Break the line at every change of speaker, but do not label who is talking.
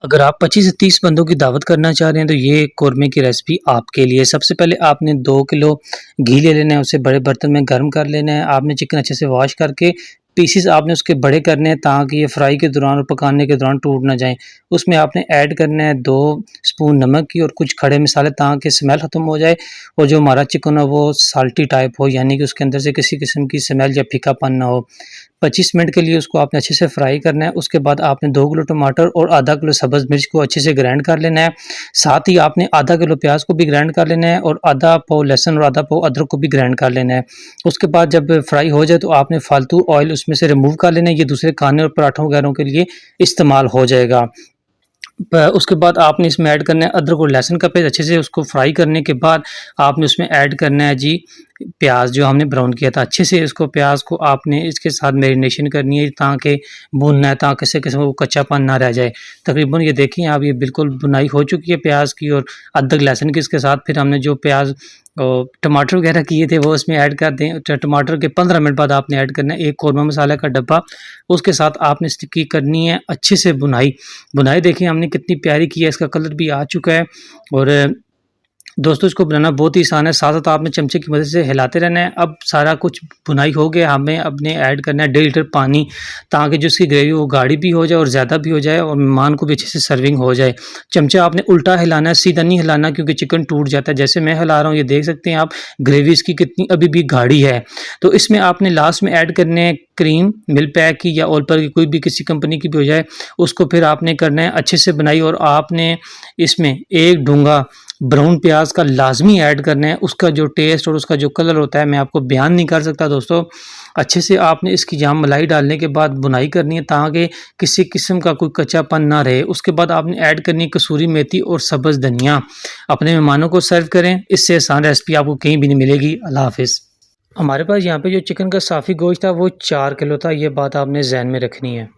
अगर आप 25 से 30 बंदों की दावत करना चाह रहे हैं तो ये कौरमे की रेसिपी आपके लिए। सबसे पहले आपने 2 किलो घी ले लेना है, उसे बड़े बर्तन में गर्म कर लेना है। आपने चिकन अच्छे से वॉश करके पीसेस आपने उसके बड़े करने हैं ताकि ये फ्राई के दौरान और पकाने के दौरान टूट ना जाएँ। उसमें आपने ऐड करना है 2 स्पून नमक की और कुछ खड़े मसाले ताकि स्मेल ख़त्म हो जाए और जो हमारा चिकन है वो साल्टी टाइप हो, यानी कि उसके अंदर से किसी किस्म की स्मेल या फीकापन ना हो। 25 मिनट के लिए उसको आपने अच्छे से फ्राई करना है। उसके बाद आपने 2 किलो टमाटर और आधा किलो सब्ज़ मिर्च को अच्छे से ग्राइंड कर लेना है। साथ ही आपने आधा किलो प्याज़ को भी ग्राइंड कर लेना है और आधा पाव लहसुन और आधा पाव अदरक को भी ग्राइंड कर लेना है। उसके बाद जब फ्राई हो जाए तो आपने फालतू ऑयल उसमें से रिमूव कर लेना है, ये दूसरे खाने और पराठों वगैरह के लिए इस्तेमाल हो जाएगा। उसके बाद आपने इसमें ऐड करना है अदरक और लहसुन का पेस्ट। अच्छे से उसको फ्राई करने के बाद आपने उसमें ऐड करना है जी प्याज जो हमने ब्राउन किया था। अच्छे से इसको प्याज को आपने इसके साथ मैरिनेशन करनी है ताकि भूनना है ताकि किसी किस्म का कच्चापन ना रह जाए। तकरीबन ये देखिए आप, ये बिल्कुल भुनाई हो चुकी है प्याज की और अदरक लहसुन की। इसके साथ फिर हमने जो प्याज और टमाटर वगैरह किए थे वो इसमें ऐड कर दें। टमाटर के 15 मिनट बाद आपने ऐड करना है 1 कौरमा मसाला का डब्बा। उसके साथ आपने इसकी करनी है अच्छे से भुनाई। भुनाई देखिए हमने कितनी प्यारी की है, इसका कलर भी आ चुका है। और दोस्तों इसको बनाना बहुत ही आसान है, साथ-साथ आपने चमचे की मदद से हिलाते रहना है। अब सारा कुछ भुनाई हो गया, हमें अपने ऐड करना है 1.5 लीटर पानी ताकि जो इसकी ग्रेवी वो गाढ़ी भी हो जाए और ज़्यादा भी हो जाए और मेहमान को भी अच्छे से सर्विंग हो जाए। चमचा आपने उल्टा हिलाना है, सीधा नहीं हिलाना क्योंकि चिकन टूट जाता है। जैसे मैं हिला रहा हूँ ये देख सकते हैं आप, ग्रेवी इसकी कितनी अभी भी गाढ़ी है। तो इसमें आपने लास्ट में ऐड करने हैं क्रीम, मिल्क पैक की या ओलपर की, कोई भी किसी कंपनी की भी हो जाए। उसको फिर आपने करना है अच्छे से बनाई और आपने इसमें 1 डूंगा ब्राउन प्याज का लाजमी ऐड करना है। उसका जो टेस्ट और उसका जो कलर होता है मैं आपको बयान नहीं कर सकता दोस्तों। अच्छे से आपने इसकी जहाँ मलाई डालने के बाद बुनाई करनी है ताकि किसी किस्म का कोई कच्चापन ना रहे। उसके बाद आपने ऐड करनी है कसूरी मेथी और सब्ज़ धनिया। अपने मेहमानों को सर्व करें, इससे आसान रेसिपी आपको कहीं भी नहीं मिलेगी। अल्लाह हाफ़िज़। हमारे पास यहाँ पे जो चिकन का साफ़ी गोश्त था वो 4 किलो था, ये बात आपने ज़हन में रखनी है।